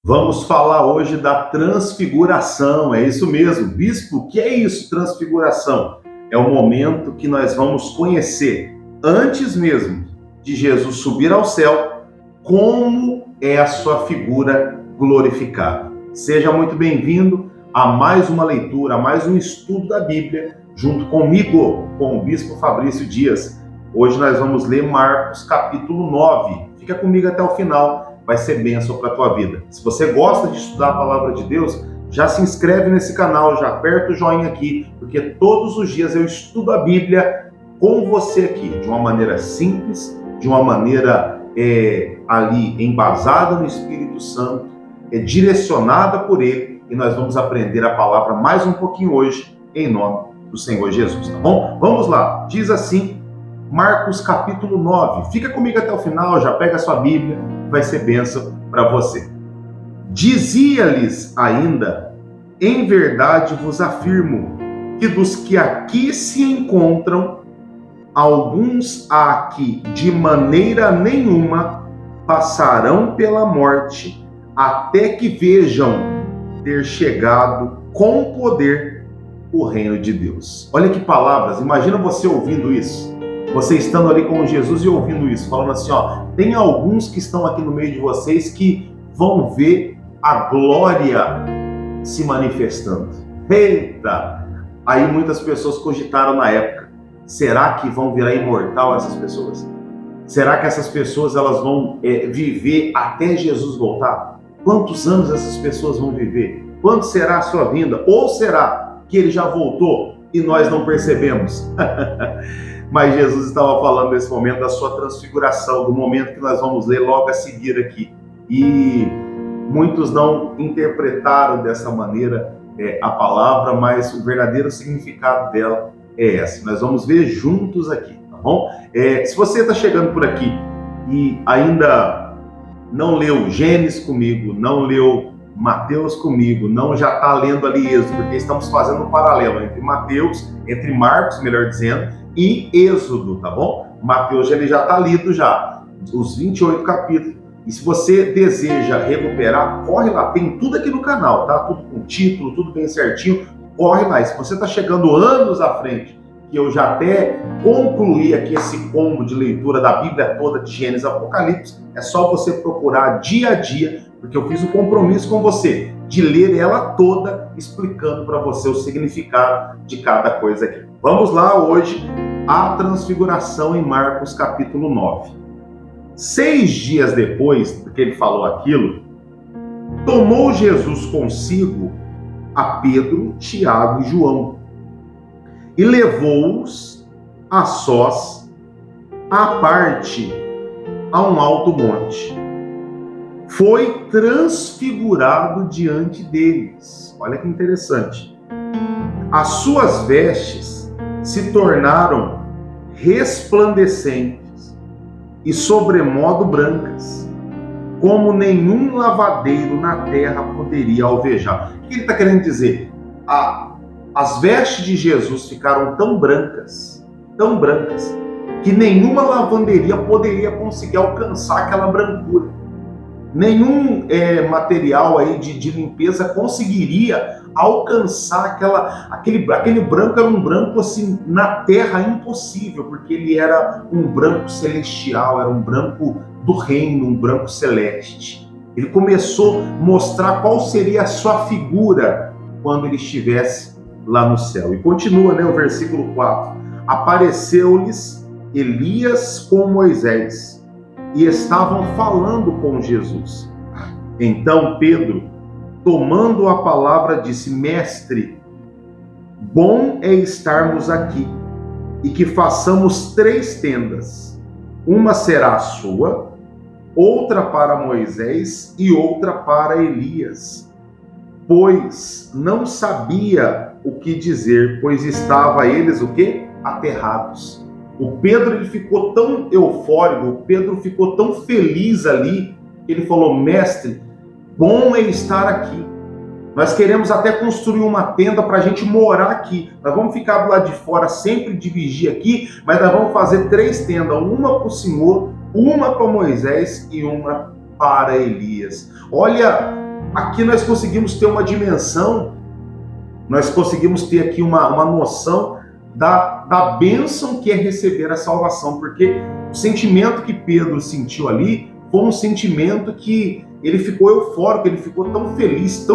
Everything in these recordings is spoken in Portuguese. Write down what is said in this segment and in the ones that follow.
Vamos falar hoje da transfiguração, é isso mesmo. Bispo, o que é isso, transfiguração? É o momento que nós vamos conhecer, antes mesmo de Jesus subir ao céu, como é a sua figura glorificada. Seja muito bem-vindo a mais uma leitura, a mais um estudo da Bíblia, junto comigo, com o Bispo Fabrício Dias. Hoje nós vamos ler Marcos capítulo 9. Fica comigo até o final. Vai ser bênção para a tua vida. Se você gosta de estudar a palavra de Deus, já se inscreve nesse canal, já aperta o joinha aqui, porque todos os dias eu estudo a Bíblia com você aqui, de uma maneira simples, de uma maneira ali embasada no Espírito Santo, direcionada por Ele, e nós vamos aprender a palavra mais um pouquinho hoje, em nome do Senhor Jesus, tá bom? Vamos lá, diz assim, Marcos capítulo 9. Fica comigo até o final, já pega a sua Bíblia, vai ser bênção para você. Dizia-lhes ainda, em verdade vos afirmo, que dos que aqui se encontram, alguns há que de maneira nenhuma passarão pela morte, até que vejam ter chegado com poder o reino de Deus. Olha que palavras, imagina você ouvindo isso. Você estando ali com Jesus e ouvindo isso, falando assim, ó, tem alguns que estão aqui no meio de vocês que vão ver a glória se manifestando. Eita! Aí muitas pessoas cogitaram na época, será que vão virar imortal essas pessoas? Será que essas pessoas elas vão viver até Jesus voltar? Quantos anos essas pessoas vão viver? Quando será a sua vinda? Ou será que ele já voltou e nós não percebemos? Mas Jesus estava falando nesse momento da sua transfiguração, do momento que nós vamos ler logo a seguir aqui. E muitos não interpretaram dessa maneira a palavra, mas o verdadeiro significado dela é esse. Nós vamos ver juntos aqui, tá bom? Se você está chegando por aqui e ainda não leu Gênesis comigo, não leu Mateus comigo, não já está lendo ali Êxodo, porque estamos fazendo um paralelo entre Mateus, entre Marcos, melhor dizendo, e Êxodo, tá bom? Mateus ele já está lido já, os 28 capítulos. E se você deseja recuperar, corre lá, tem tudo aqui no canal, tá? Tudo com título, tudo bem certinho, corre lá. E se você está chegando anos à frente, que eu já até concluí aqui esse combo de leitura da Bíblia toda, de Gênesis a Apocalipse, é só você procurar dia a dia, porque eu fiz um compromisso com você de ler ela toda, explicando para você o significado de cada coisa aqui. Vamos lá hoje, a transfiguração em Marcos capítulo 9. 6 dias depois que ele falou aquilo, tomou Jesus consigo a Pedro, Tiago e João e levou-os a sós à parte a um alto monte. Foi transfigurado diante deles. Olha que interessante. As suas vestes se tornaram resplandecentes e sobremodo brancas, como nenhum lavadeiro na terra poderia alvejar. O que ele está querendo dizer? As vestes de Jesus ficaram tão brancas, que nenhuma lavanderia poderia conseguir alcançar aquela brancura. Nenhum material aí de limpeza conseguiria alcançar aquele branco. Era um branco assim na terra impossível, porque ele era um branco celestial, era um branco do reino, um branco celeste. Ele começou a mostrar qual seria a sua figura quando ele estivesse lá no céu. E continua, o versículo 4. Apareceu-lhes Elias com Moisés, e estavam falando com Jesus. Então Pedro, tomando a palavra, disse: Mestre, bom é estarmos aqui, e que façamos 3 tendas. Uma será a sua, outra para Moisés e outra para Elias. Pois não sabia o que dizer, pois estava eles o quê? Aterrados. O Pedro ele ficou tão eufórico, o Pedro ficou tão feliz ali, que ele falou: Mestre, bom é estar aqui. Nós queremos até construir uma tenda para a gente morar aqui. Nós vamos ficar do lado de fora sempre de vigia aqui, mas nós vamos fazer 3 tendas, uma para o Senhor, uma para Moisés e uma para Elias. Olha Aqui nós conseguimos ter uma dimensão, nós conseguimos ter aqui uma noção da bênção que é receber a salvação, porque o sentimento que Pedro sentiu ali foi um sentimento que ele ficou eufórico, ele ficou tão feliz,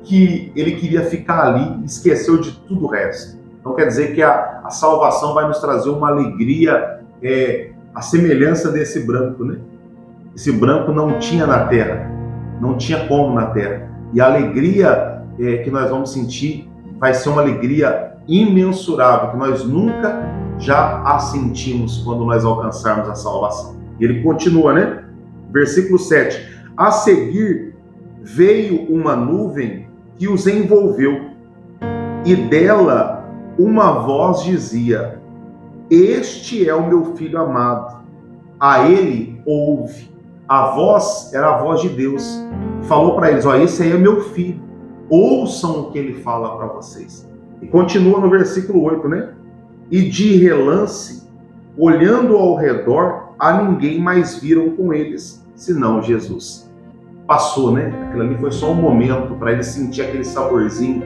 que ele queria ficar ali e esqueceu de tudo o resto. Então quer dizer que a salvação vai nos trazer uma alegria, a semelhança desse branco, né? Esse branco não tinha na terra, não tinha como na terra. E a alegria que nós vamos sentir vai ser uma alegria imensurável, que nós nunca já a sentimos quando nós alcançarmos a salvação. E ele continua, né? Versículo 7. A seguir veio uma nuvem que os envolveu, e dela uma voz dizia: este é o meu filho amado, a ele ouve. A voz era a voz de Deus. Falou para eles: ó, esse aí é meu filho, ouçam o que ele fala para vocês. E continua no versículo 8, né? E de relance, olhando ao redor, a ninguém mais viram com eles, senão Jesus. Passou, né? Aquilo ali foi só um momento para eles sentir aquele saborzinho,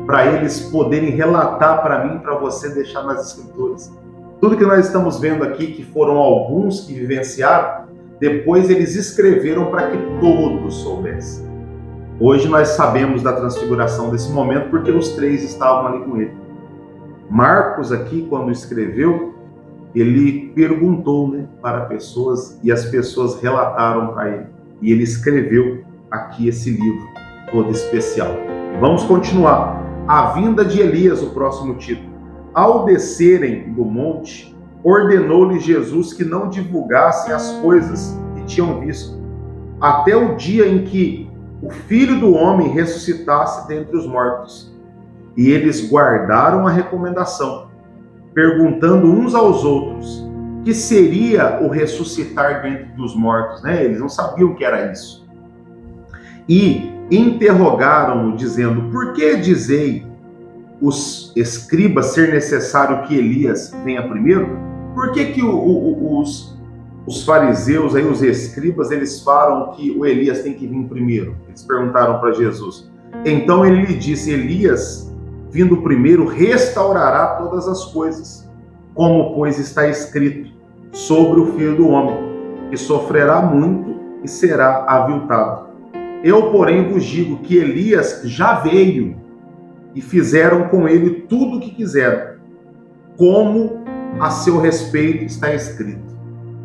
para eles poderem relatar para mim, para você, deixar nas Escrituras. Tudo que nós estamos vendo aqui, que foram alguns que vivenciaram, depois eles escreveram para que todos soubessem. Hoje nós sabemos da transfiguração desse momento porque os três estavam ali com ele. Marcos aqui, quando escreveu, ele perguntou, né, para pessoas, e as pessoas relataram para ele. E ele escreveu aqui esse livro todo especial. Vamos continuar. A vinda de Elias, o próximo título. Ao descerem do monte, ordenou-lhe Jesus que não divulgassem as coisas que tinham visto, até o dia em que o Filho do Homem ressuscitasse dentre os mortos. E eles guardaram a recomendação, perguntando uns aos outros que seria o ressuscitar dentre dos mortos, né? Eles não sabiam o que era isso. E interrogaram-no, dizendo: por que dizei os escribas ser necessário que Elias venha primeiro? Por que os fariseus, aí, os escribas, eles falam que o Elias tem que vir primeiro? Eles perguntaram para Jesus. Então ele lhe disse: Elias, vindo primeiro, restaurará todas as coisas, como, pois, está escrito sobre o Filho do Homem, que sofrerá muito e será aviltado. Eu, porém, vos digo que Elias já veio e fizeram com ele tudo o que quiseram, como a seu respeito está escrito.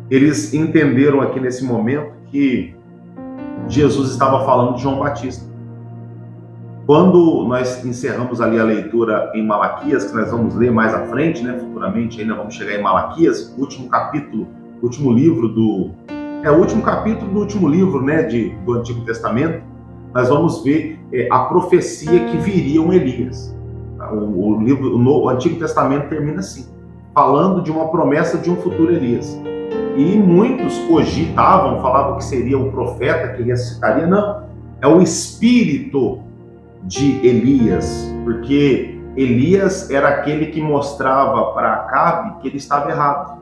Eles entenderam aqui nesse momento que Jesus estava falando de João Batista. Quando nós encerramos ali a leitura em Malaquias, que nós vamos ler mais à frente, né, futuramente ainda vamos chegar em Malaquias, o último capítulo, o último livro o último capítulo do último livro, né, do Antigo Testamento, nós vamos ver a profecia que viria um Elias. O Antigo Testamento termina assim, falando de uma promessa de um futuro Elias. E muitos cogitavam, falavam que seria o profeta que ressuscitaria. Não, é o espírito de Elias, porque Elias era aquele que mostrava para Acabe que ele estava errado.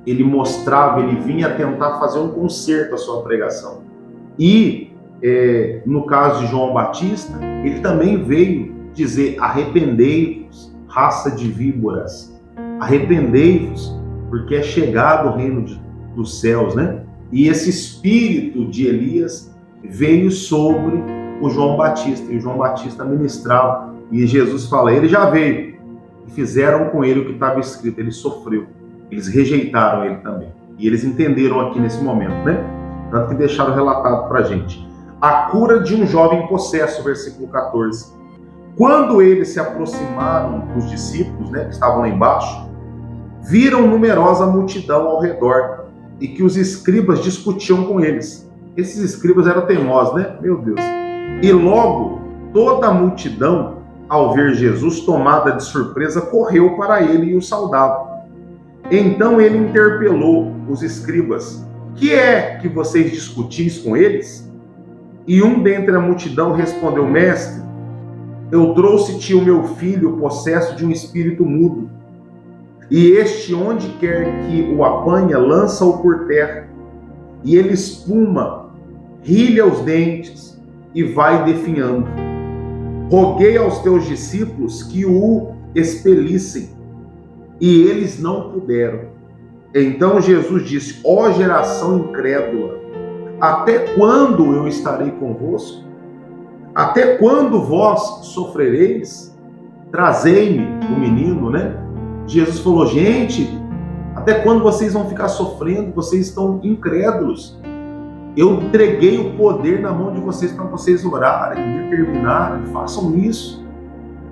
Ele mostrava, ele vinha tentar fazer um conserto à sua pregação. E no caso de João Batista, ele também veio dizer: arrependei-vos, raça de víboras, arrependei-vos, porque é chegado o reino dos céus, né? E esse espírito de Elias veio sobre o João Batista, e o João Batista ministrava, e Jesus fala: ele já veio, e fizeram com ele o que estava escrito, ele sofreu, eles rejeitaram ele também, e eles entenderam aqui nesse momento, né? Tanto que deixaram relatado para a gente. A cura de um jovem possesso, versículo 14. Quando eles se aproximaram dos discípulos, né, que estavam lá embaixo, viram numerosa multidão ao redor, e que os escribas discutiam com eles. Esses escribas eram teimosos, né? Meu Deus. E logo, toda a multidão, ao ver Jesus tomada de surpresa, correu para ele e o saudava. Então ele interpelou os escribas: que é que vocês discutis com eles? E um dentre a multidão respondeu: mestre, eu trouxe-te o meu filho possesso de um espírito mudo. E este, onde quer que o apanha, lança-o por terra, e ele espuma rilha os dentes e vai definhando. Roguei aos teus discípulos que o expelissem, e eles não puderam. Então Jesus disse: ó geração incrédula, até quando eu estarei convosco? Até quando vós sofrereis? Trazei-me o menino, né? Jesus falou: gente, até quando vocês vão ficar sofrendo? Vocês estão incrédulos. Eu entreguei o poder na mão de vocês para vocês orarem, determinarem, façam isso.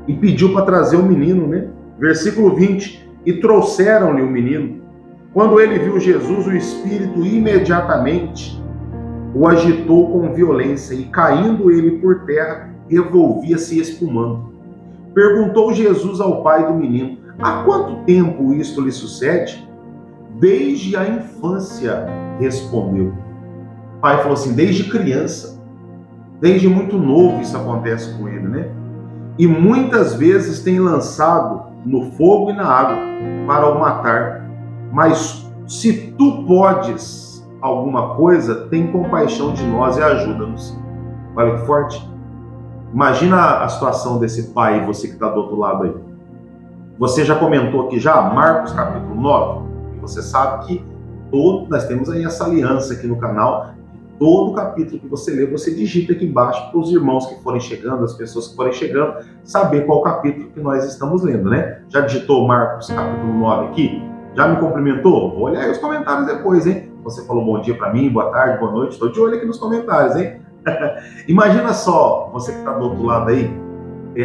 E pediu para trazer o menino, né? Versículo 20: e trouxeram-lhe o menino. Quando ele viu Jesus, o espírito imediatamente o agitou com violência, e caindo ele por terra, revolvia-se espumando. Perguntou Jesus ao pai do menino: há quanto tempo isto lhe sucede? Desde a infância, respondeu. O pai falou assim: desde criança, desde muito novo isso acontece com ele, né? E muitas vezes tem lançado no fogo e na água para o matar. Mas se tu podes alguma coisa, tem compaixão de nós e ajuda-nos. Olha que forte. Imagina a situação desse pai, você que está do outro lado aí. Você já comentou aqui já, Marcos capítulo 9, e você sabe que nós temos aí essa aliança aqui no canal. Todo capítulo que você lê, você digita aqui embaixo para os irmãos que forem chegando, as pessoas que forem chegando, saber qual capítulo que nós estamos lendo, né? Já digitou Marcos capítulo 9 aqui? Já me cumprimentou? Vou olhar aí os comentários depois, hein? Você falou bom dia para mim, boa tarde, boa noite. Estou de olho aqui nos comentários, hein? Imagina só, você que está do outro lado aí,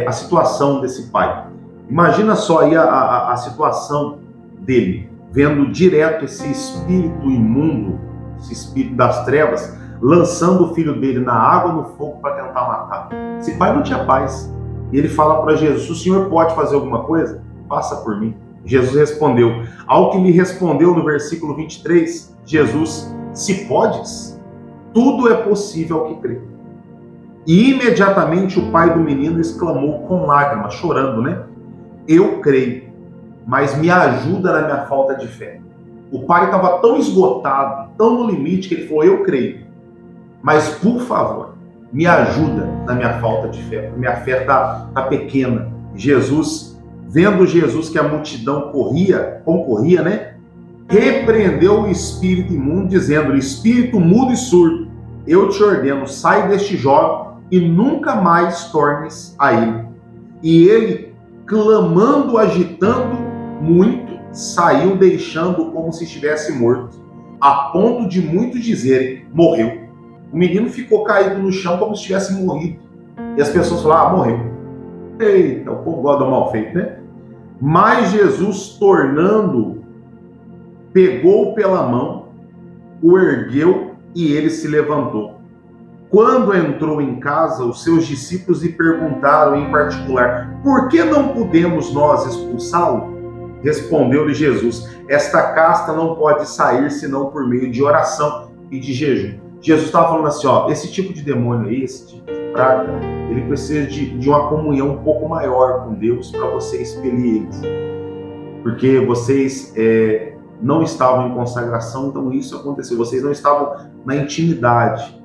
a situação desse pai. Imagina só aí a situação dele, vendo direto esse espírito imundo, esse espírito das trevas, lançando o filho dele na água, no fogo para tentar matar. Esse pai não tinha paz. E ele fala para Jesus: o senhor pode fazer alguma coisa? Faça por mim. Jesus respondeu. Ao que lhe respondeu no versículo 23, Jesus: se podes, tudo é possível ao que crê. E imediatamente o pai do menino exclamou com lágrimas, chorando, né? Eu creio, mas me ajuda na minha falta de fé. O pai estava tão esgotado, tão no limite, que ele falou: eu creio, mas por favor, me ajuda na minha falta de fé. Minha fé está pequena. Vendo Jesus que a multidão concorria, né? Repreendeu o espírito imundo, dizendo: espírito mudo e surdo, eu te ordeno, sai deste jovem e nunca mais tornes a ele. E ele, clamando, agitando muito, saiu, deixando como se estivesse morto, a ponto de muitos dizerem: morreu. O menino ficou caído no chão como se tivesse morrido. E as pessoas falaram: morreu. Eita, o povo gosta do mal feito, né? Mas Jesus, tornando, pegou pela mão, o ergueu e ele se levantou. Quando entrou em casa, os seus discípulos lhe perguntaram em particular: por que não podemos nós expulsá-lo? Respondeu-lhe Jesus: esta casta não pode sair senão por meio de oração e de jejum. Jesus estava falando assim: ó, esse tipo de demônio aí, esse tipo de praga, ele precisa de uma comunhão um pouco maior com Deus para você expelir eles. Porque vocês não estavam em consagração, então isso aconteceu. Vocês não estavam na intimidade.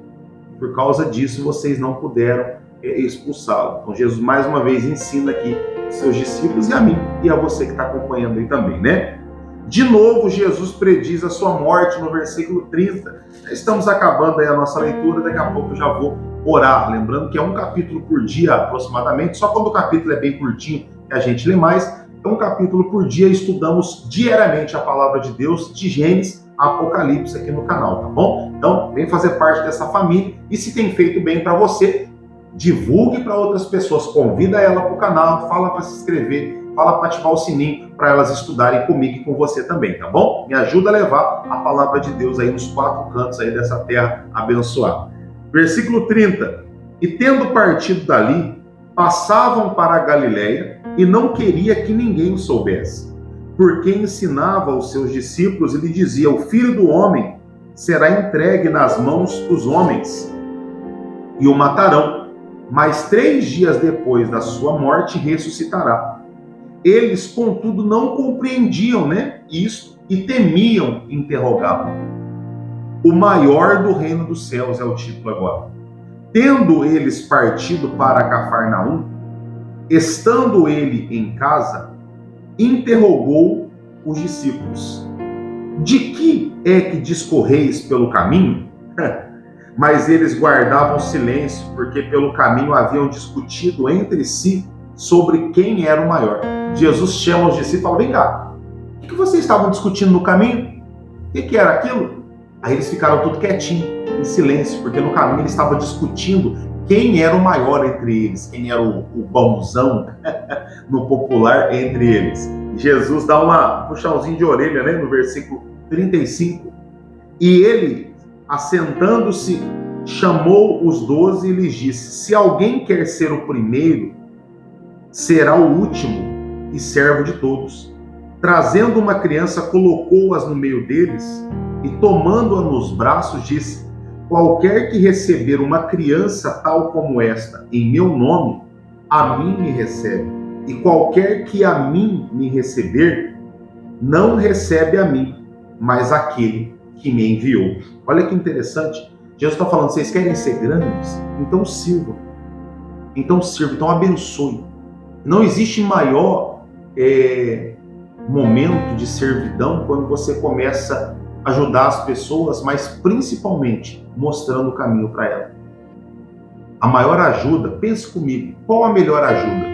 Por causa disso, vocês não puderam expulsá-lo. Então Jesus mais uma vez ensina aqui seus discípulos e a mim e a você que está acompanhando aí também, né? De novo, Jesus prediz a sua morte no versículo 30. Estamos acabando aí a nossa leitura, daqui a pouco eu já vou orar. Lembrando que é um capítulo por dia aproximadamente, só quando o capítulo é bem curtinho que a gente lê mais. Então, um capítulo por dia, estudamos diariamente a palavra de Deus, de Gênesis a Apocalipse aqui no canal, tá bom? Então, vem fazer parte dessa família e se tem feito bem para você, divulgue para outras pessoas, convida ela para o canal, fala para se inscrever, fala para ativar o sininho para elas estudarem comigo e com você também, tá bom? Me ajuda a levar a palavra de Deus aí nos quatro cantos aí dessa terra abençoada. Versículo 30. E tendo partido dali, passavam para a Galileia e não queria que ninguém o soubesse, porque ensinava aos seus discípulos e lhe dizia: o Filho do Homem será entregue nas mãos dos homens e o matarão, mas 3 dias depois da sua morte ressuscitará. Eles, contudo, não compreendiam, né, isso e temiam interrogá-lo. O maior do reino dos céus é o título agora. Tendo eles partido para Cafarnaum, estando ele em casa, interrogou os discípulos: de que é que discorreis pelo caminho? Mas eles guardavam silêncio, porque pelo caminho haviam discutido entre si sobre quem era o maior. Jesus chama os discípulos e fala: vem cá, o que vocês estavam discutindo no caminho? O que era aquilo? Aí eles ficaram tudo quietinho, em silêncio, porque no caminho eles estavam discutindo quem era o maior entre eles, quem era o bonzão no popular entre eles. Jesus dá um puxãozinho de orelha, né, no versículo 35. E ele, assentando-se, chamou os 12 e lhes disse: se alguém quer ser o primeiro, será o último e servo de todos. Trazendo uma criança, colocou-as no meio deles e, tomando-a nos braços, disse: qualquer que receber uma criança tal como esta em meu nome, a mim me recebe. E qualquer que a mim me receber, não recebe a mim, mas aquele que me enviou. Olha que interessante. Jesus está falando: vocês querem ser grandes? Então sirvam. Então sirvam, então abençoe. Não existe maior momento de servidão quando você começa a ajudar as pessoas, mas principalmente mostrando o caminho para elas. A maior ajuda, pense comigo, qual a melhor ajuda?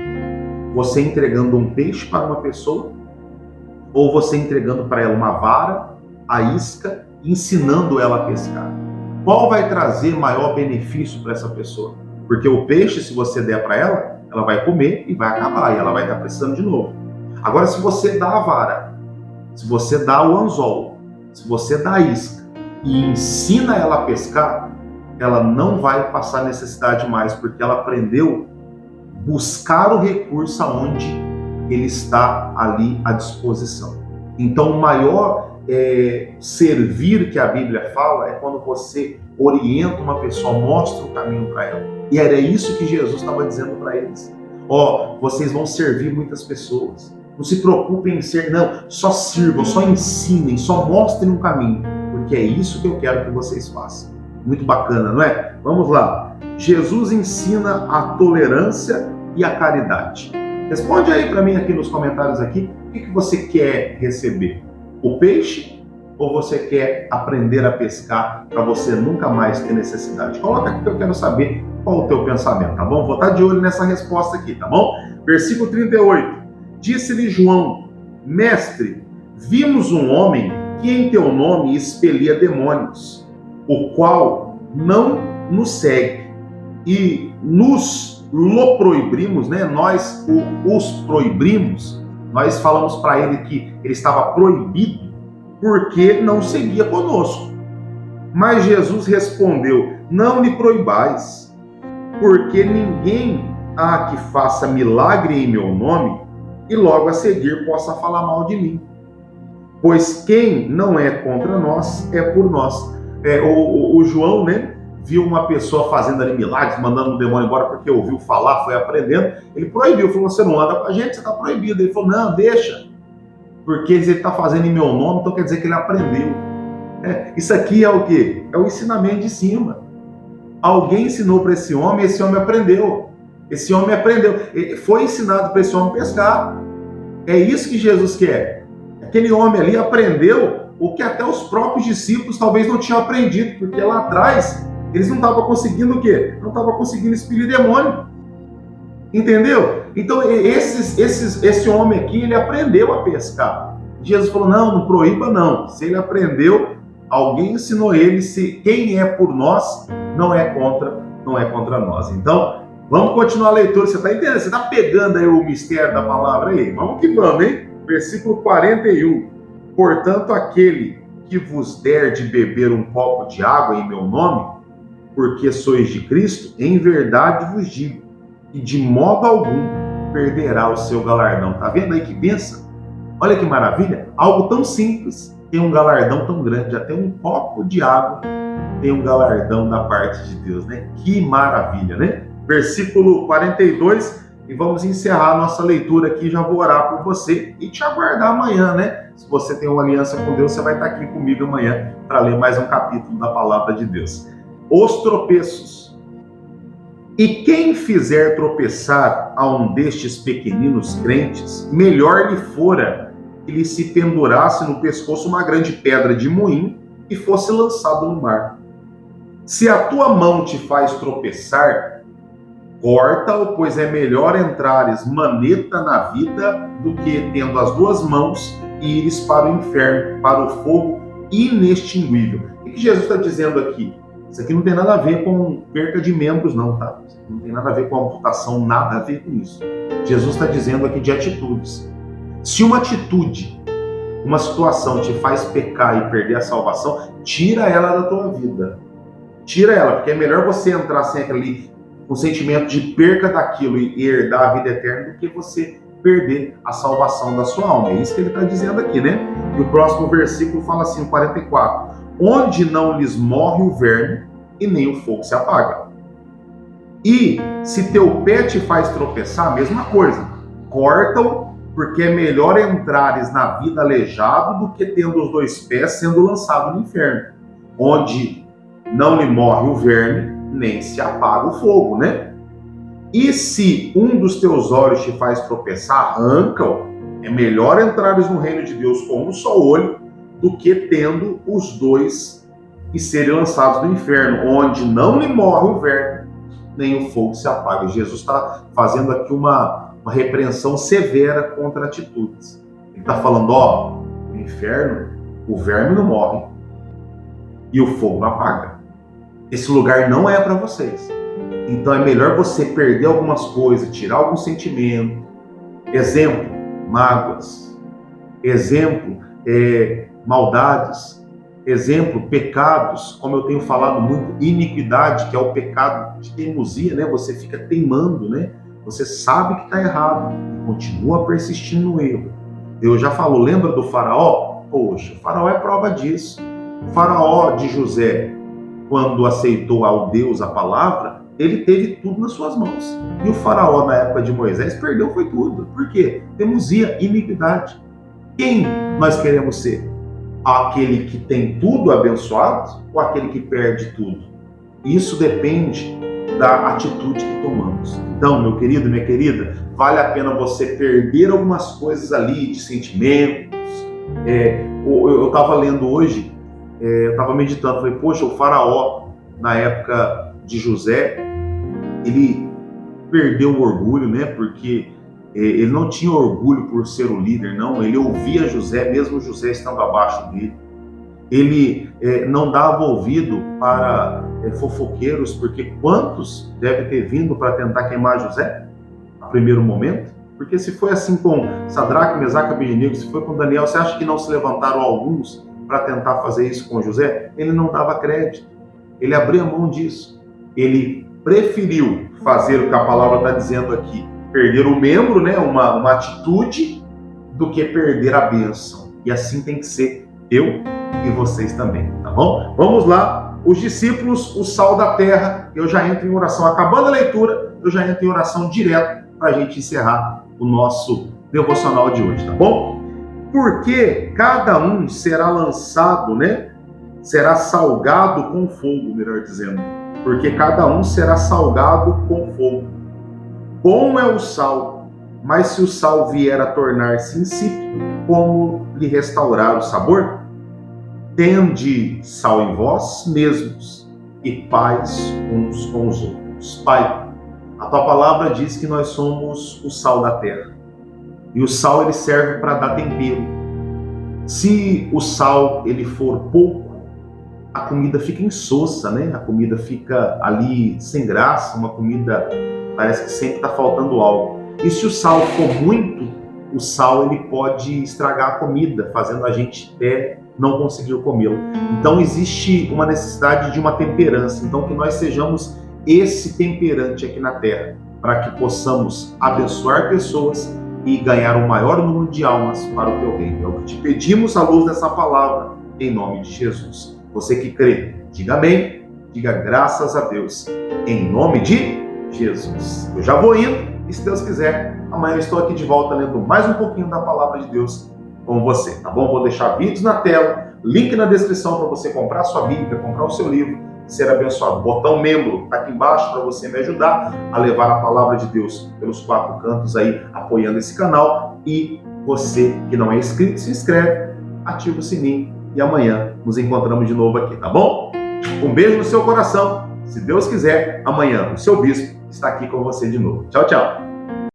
Você entregando um peixe para uma pessoa, ou você entregando para ela uma vara, a isca, ensinando ela a pescar? Qual vai trazer maior benefício para essa pessoa? Porque o peixe, se você der para ela, ela vai comer e vai acabar, e ela vai estar precisando de novo. Agora, se você dá a vara, se você dá o anzol, se você dá a isca e ensina ela a pescar, ela não vai passar necessidade mais, porque ela aprendeu buscar o recurso aonde ele está ali à disposição. Então, o maior servir que a Bíblia fala é quando você orienta uma pessoa, mostra o caminho para ela. E era isso que Jesus estava dizendo para eles. Vocês vão servir muitas pessoas. Não se preocupem em ser, não, só sirvam, só ensinem, só mostrem um caminho, porque é isso que eu quero que vocês façam. Muito bacana, não é? Vamos lá. Jesus ensina a tolerância e a caridade. Responde aí para mim aqui nos comentários aqui, o que você quer receber? O peixe ou você quer aprender a pescar para você nunca mais ter necessidade? Coloca aqui que eu quero saber qual o teu pensamento, tá bom? Vou estar de olho nessa resposta aqui, tá bom? Versículo 38. Disse-lhe João: mestre, vimos um homem que em teu nome expelia demônios, o qual não nos segue, e nos lo proibimos, né? Nós os proibimos, nós falamos para ele que ele estava proibido porque não seguia conosco. Mas Jesus respondeu: não lhe proibais, porque ninguém há que faça milagre em meu nome e logo a seguir possa falar mal de mim. Pois quem não é contra nós é por nós. O João, né, viu uma pessoa fazendo ali milagres, mandando o demônio embora porque ouviu falar, foi aprendendo. Ele proibiu, falou: você não anda com a gente, você está proibido. Ele falou: não, deixa, porque ele está fazendo em meu nome, então quer dizer que ele aprendeu. Isso aqui é o quê? É o ensinamento de cima. Alguém ensinou para esse homem aprendeu. Esse homem aprendeu. Foi ensinado para esse homem pescar. É isso que Jesus quer. Aquele homem ali aprendeu o que até os próprios discípulos talvez não tinham aprendido, porque lá atrás eles não estavam conseguindo o quê? Não estavam conseguindo expelir demônio. Entendeu? Então esse homem aqui, ele aprendeu a pescar. Jesus falou: não proíba não. Se ele aprendeu, alguém ensinou ele. Se quem é por nós não é contra nós. Então, vamos continuar a leitura. Você está entendendo? Você está pegando aí o mistério da palavra aí? Vamos que vamos, hein? Versículo 41. Portanto, aquele que vos der de beber um copo de água em meu nome, porque sois de Cristo, em verdade vos digo, e de modo algum perderá o seu galardão. Tá vendo aí que bênção? Olha que maravilha. Algo tão simples tem um galardão tão grande. Até um copo de água tem um galardão da parte de Deus, né? Que maravilha, né? Versículo 42, e vamos encerrar a nossa leitura aqui. Já vou orar por você e te aguardar amanhã, né? Se você tem uma aliança com Deus, você vai estar aqui comigo amanhã para ler mais um capítulo da palavra de Deus. Os tropeços. E quem fizer tropeçar a um destes pequeninos crentes, melhor lhe fora que lhe se pendurasse no pescoço uma grande pedra de moinho e fosse lançado no mar. Se a tua mão te faz tropeçar, corta-o, pois é melhor entrares maneta na vida do que, tendo as duas mãos, ires para o inferno, para o fogo inextinguível. O que Jesus está dizendo aqui? Isso aqui não tem nada a ver com perca de membros, não, tá? Não tem nada a ver com amputação, nada a ver com isso. Jesus está dizendo aqui de atitudes. Se uma atitude, uma situação te faz pecar e perder a salvação, tira ela da tua vida. Tira ela, porque é melhor você entrar sempre ali com o sentimento de perca daquilo e herdar a vida eterna do que você perder a salvação da sua alma. É isso que ele está dizendo aqui, né? E o próximo versículo fala assim, 44. Onde não lhes morre o verme e nem o fogo se apaga. E se teu pé te faz tropeçar, a mesma coisa. Corta-o, porque é melhor entrares na vida aleijado do que tendo os dois pés sendo lançado no inferno. Onde não lhe morre o verme, nem se apaga o fogo, né? E se um dos teus olhos te faz tropeçar, arranca-o. É melhor entrares no reino de Deus com um só olho do que tendo os dois e serem lançados no inferno, onde não lhe morre o verme, nem o fogo se apaga. Jesus está fazendo aqui uma repreensão severa contra atitudes. Ele está falando, no inferno, o verme não morre e o fogo não apaga. Esse lugar não é para vocês. Então é melhor você perder algumas coisas, tirar algum sentimento. Exemplo, mágoas. Exemplo, maldades. Exemplo, pecados, como eu tenho falado muito, iniquidade, que é o pecado de teimosia, né? Você fica teimando, né? Você sabe que está errado e continua persistindo no erro. Deus já falou, lembra do faraó? Poxa, o faraó é prova disso. O faraó de José, quando aceitou ao Deus a palavra, ele teve tudo nas suas mãos. E o faraó, na época de Moisés, perdeu foi tudo. Por quê? Teimosia, iniquidade. Quem nós queremos ser? Aquele que tem tudo abençoado ou aquele que perde tudo? Isso depende da atitude que tomamos. Então, meu querido, minha querida, vale a pena você perder algumas coisas ali de sentimentos. Eu estava lendo hoje, eu estava meditando, falei, poxa, o faraó, na época de José, ele perdeu o orgulho, né? Porque ele não tinha orgulho por ser o líder, não. Ele ouvia José, mesmo José estando abaixo dele. Ele não dava ouvido para fofoqueiros, porque quantos deve ter vindo para tentar queimar José no primeiro momento? Porque se foi assim com Sadraque, Mesaque e Abednego, se foi com Daniel, você acha que não se levantaram alguns para tentar fazer isso com José? Ele não dava crédito. Ele abria mão disso. Ele preferiu fazer o que a palavra está dizendo aqui, perder o membro, né, uma atitude, do que perder a bênção. E assim tem que ser eu e vocês também, tá bom? Vamos lá, os discípulos, o sal da terra. Eu já entro em oração. Acabando a leitura, eu já entro em oração direto para a gente encerrar o nosso devocional de hoje, tá bom? Porque cada um será lançado, né? Será salgado com fogo, melhor dizendo. Porque cada um será salgado com fogo. Bom é o sal, mas se o sal vier a tornar-se insípido, como lhe restaurar o sabor? Tende sal em vós mesmos e paz uns com os outros. Pai, a tua palavra diz que nós somos o sal da terra. E o sal ele serve para dar tempero. Se o sal ele for pouco, a comida fica insossa, né? A comida fica ali sem graça, uma comida parece que sempre está faltando algo. E se o sal for muito, o sal ele pode estragar a comida, fazendo a gente até não conseguir comê-lo. Então existe uma necessidade de uma temperança. Então que nós sejamos esse temperante aqui na terra, para que possamos abençoar pessoas e ganhar o maior número de almas para o teu reino. É o que te pedimos à luz dessa palavra, em nome de Jesus. Você que crê, diga amém, diga graças a Deus, em nome de Jesus. Eu já vou indo, e se Deus quiser, amanhã eu estou aqui de volta lendo mais um pouquinho da palavra de Deus com você, tá bom? Vou deixar vídeos na tela, link na descrição para você comprar sua Bíblia, comprar o seu livro, ser abençoado. Botão membro tá aqui embaixo para você me ajudar a levar a palavra de Deus pelos quatro cantos aí, apoiando esse canal. E você que não é inscrito, se inscreve, ativa o sininho e amanhã nos encontramos de novo aqui, tá bom? Um beijo no seu coração. Se Deus quiser, amanhã o seu bispo está aqui com você de novo. Tchau, tchau.